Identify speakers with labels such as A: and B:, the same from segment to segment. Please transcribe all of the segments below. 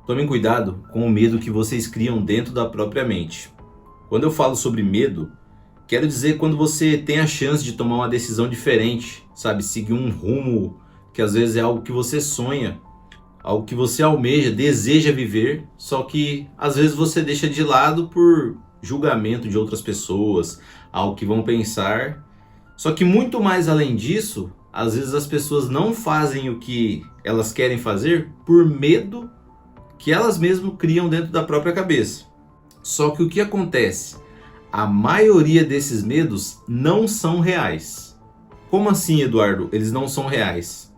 A: Tomem cuidado com o medo que vocês criam dentro da própria mente. Quando eu falo sobre medo, quero dizer quando você tem a chance de tomar uma decisão diferente, sabe? Seguir um rumo que às vezes é algo que você sonha, algo que você almeja, deseja viver, só que às vezes você deixa de lado por julgamento de outras pessoas, algo que vão pensar. Só que muito mais além disso, às vezes as pessoas não fazem o que elas querem fazer por medo que elas mesmas criam dentro da própria cabeça. Só que o que acontece? A maioria desses medos não são reais. Como assim, Eduardo? Eles não são reais.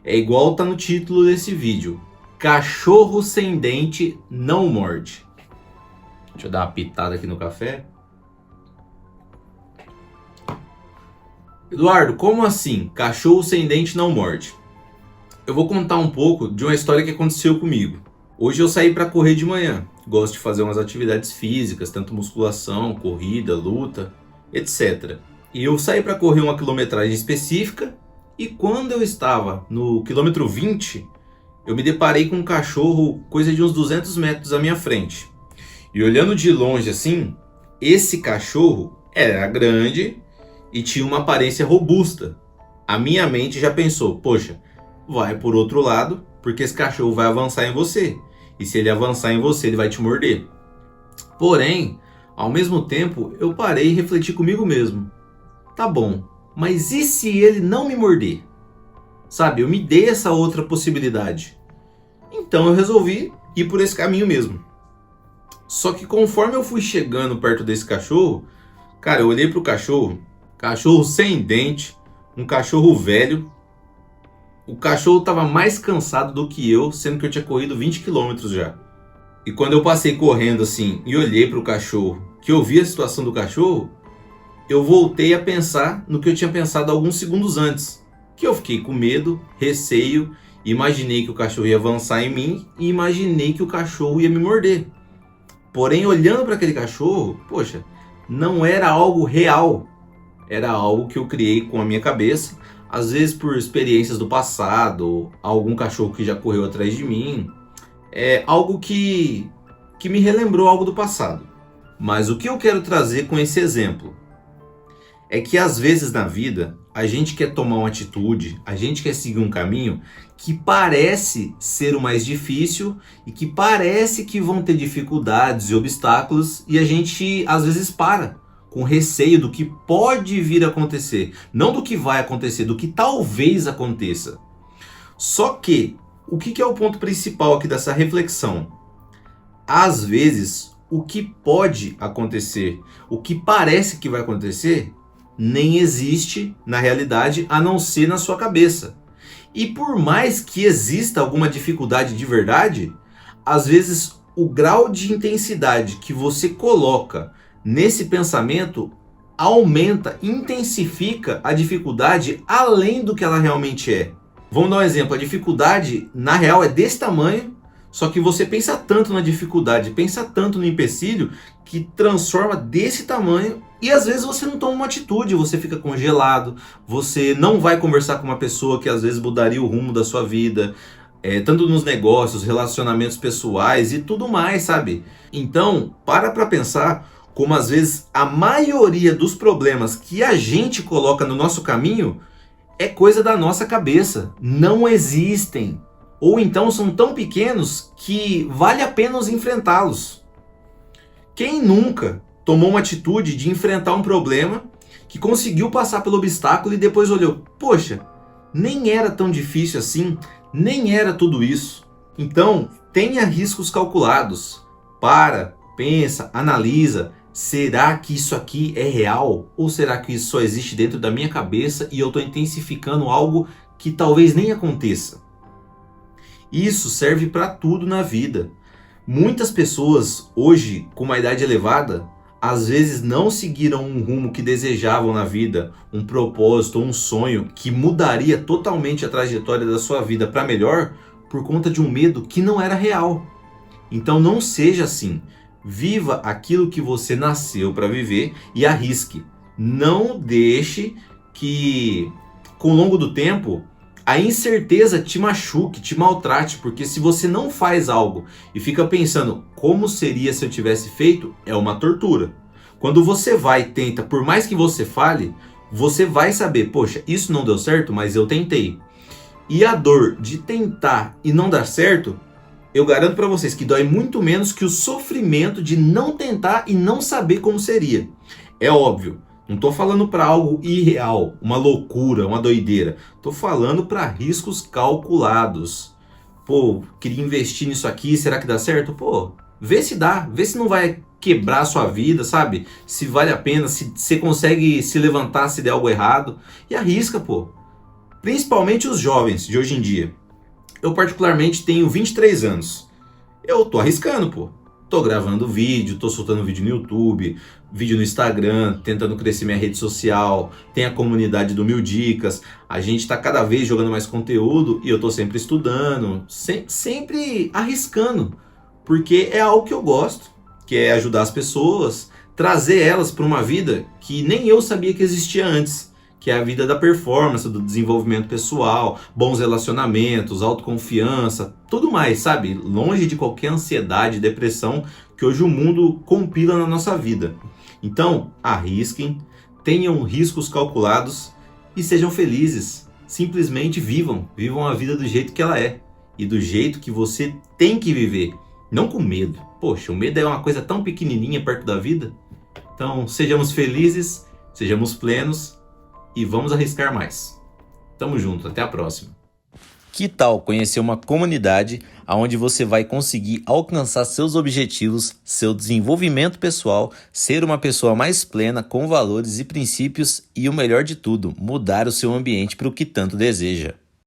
A: É igual tá no título desse vídeo. Cachorro sem dente não morde. Deixa eu dar uma pitada aqui no café. Eduardo, como assim? Cachorro sem dente não morde. Eu vou contar um pouco de uma história que aconteceu comigo. Hoje eu saí para correr de manhã. Gosto de fazer umas atividades físicas, tanto musculação, corrida, luta, etc. E eu saí para correr uma quilometragem específica e quando eu estava no quilômetro 20, eu me deparei com um cachorro coisa de uns 200 metros à minha frente. E olhando de longe assim, esse cachorro era grande e tinha uma aparência robusta. A minha mente já pensou, poxa, vai por outro lado, porque esse cachorro vai avançar em você. E se ele avançar em você, ele vai te morder. Porém, ao mesmo tempo, eu parei e refleti comigo mesmo. Tá bom, mas e se ele não me morder? Sabe, eu me dei essa outra possibilidade. Então eu resolvi ir por esse caminho mesmo. Só que conforme eu fui chegando perto desse cachorro, cara, eu olhei pro cachorro sem dente, um cachorro velho. O cachorro estava mais cansado do que eu, sendo que eu tinha corrido 20 quilômetros já. E quando eu passei correndo assim e olhei para o cachorro, que eu vi a situação do cachorro, eu voltei a pensar no que eu tinha pensado alguns segundos antes. Que eu fiquei com medo, receio, imaginei que o cachorro ia avançar em mim e imaginei que o cachorro ia me morder. Porém, olhando para aquele cachorro, poxa, não era algo real. Era algo que eu criei com a minha cabeça. Às vezes por experiências do passado, algum cachorro que já correu atrás de mim. É algo que me relembrou algo do passado. Mas o que eu quero trazer com esse exemplo é que às vezes na vida a gente quer tomar uma atitude, a gente quer seguir um caminho que parece ser o mais difícil e que parece que vão ter dificuldades e obstáculos e a gente às vezes para com receio do que pode vir a acontecer, não do que vai acontecer, do que talvez aconteça. Só que, o que é o ponto principal aqui dessa reflexão? Às vezes, o que pode acontecer, o que parece que vai acontecer, nem existe na realidade, a não ser na sua cabeça. E por mais que exista alguma dificuldade de verdade, às vezes o grau de intensidade que você coloca nesse pensamento aumenta, intensifica a dificuldade além do que ela realmente é. Vamos dar um exemplo, a dificuldade na real é desse tamanho, só que você pensa tanto na dificuldade, pensa tanto no empecilho, que transforma desse tamanho e às vezes você não toma uma atitude, você fica congelado, você não vai conversar com uma pessoa que às vezes mudaria o rumo da sua vida, tanto nos negócios, relacionamentos pessoais e tudo mais, sabe? Então, para pensar como às vezes a maioria dos problemas que a gente coloca no nosso caminho é coisa da nossa cabeça, não existem. Ou então são tão pequenos que vale a pena os enfrentá-los. Quem nunca tomou uma atitude de enfrentar um problema, que conseguiu passar pelo obstáculo e depois olhou, poxa, nem era tão difícil assim, nem era tudo isso. Então, tenha riscos calculados. Pensa, analisa. Será que isso aqui é real? Ou será que isso só existe dentro da minha cabeça e eu estou intensificando algo que talvez nem aconteça? Isso serve para tudo na vida. Muitas pessoas hoje com uma idade elevada, às vezes não seguiram um rumo que desejavam na vida, um propósito, um sonho que mudaria totalmente a trajetória da sua vida para melhor por conta de um medo que não era real. Então não seja assim. Viva aquilo que você nasceu para viver e arrisque. Não deixe que, com o longo do tempo, a incerteza te machuque, te maltrate, porque se você não faz algo e fica pensando como seria se eu tivesse feito, é uma tortura. Quando você vai e tenta, por mais que você fale, você vai saber, poxa, isso não deu certo, mas eu tentei. E a dor de tentar e não dar certo, eu garanto para vocês que dói muito menos que o sofrimento de não tentar e não saber como seria. É óbvio, não estou falando para algo irreal, uma loucura, uma doideira. Estou falando para riscos calculados. Pô, queria investir nisso aqui, será que dá certo? Pô, vê se dá, vê se não vai quebrar a sua vida, sabe? Se vale a pena, se você consegue se levantar se der algo errado. E arrisca, pô. Principalmente os jovens de hoje em dia. Eu particularmente tenho 23 anos. Eu tô arriscando, pô. Tô gravando vídeo, tô soltando vídeo no YouTube, vídeo no Instagram, tentando crescer minha rede social, tem a comunidade do Mil Dicas, a gente tá cada vez jogando mais conteúdo e eu tô sempre estudando, sempre arriscando, porque é algo que eu gosto, que é ajudar as pessoas, trazer elas para uma vida que nem eu sabia que existia antes, que é a vida da performance, do desenvolvimento pessoal, bons relacionamentos, autoconfiança, tudo mais, sabe? Longe de qualquer ansiedade, depressão que hoje o mundo compila na nossa vida. Então, arrisquem, tenham riscos calculados e sejam felizes. Simplesmente vivam a vida do jeito que ela é e do jeito que você tem que viver, não com medo. Poxa, o medo é uma coisa tão pequenininha perto da vida. Então, sejamos felizes, sejamos plenos e vamos arriscar mais. Tamo junto, até a próxima. Que tal conhecer uma comunidade onde você vai conseguir alcançar seus objetivos, seu desenvolvimento pessoal, ser uma pessoa mais plena, com valores e princípios e o melhor de tudo, mudar o seu ambiente para o que tanto deseja.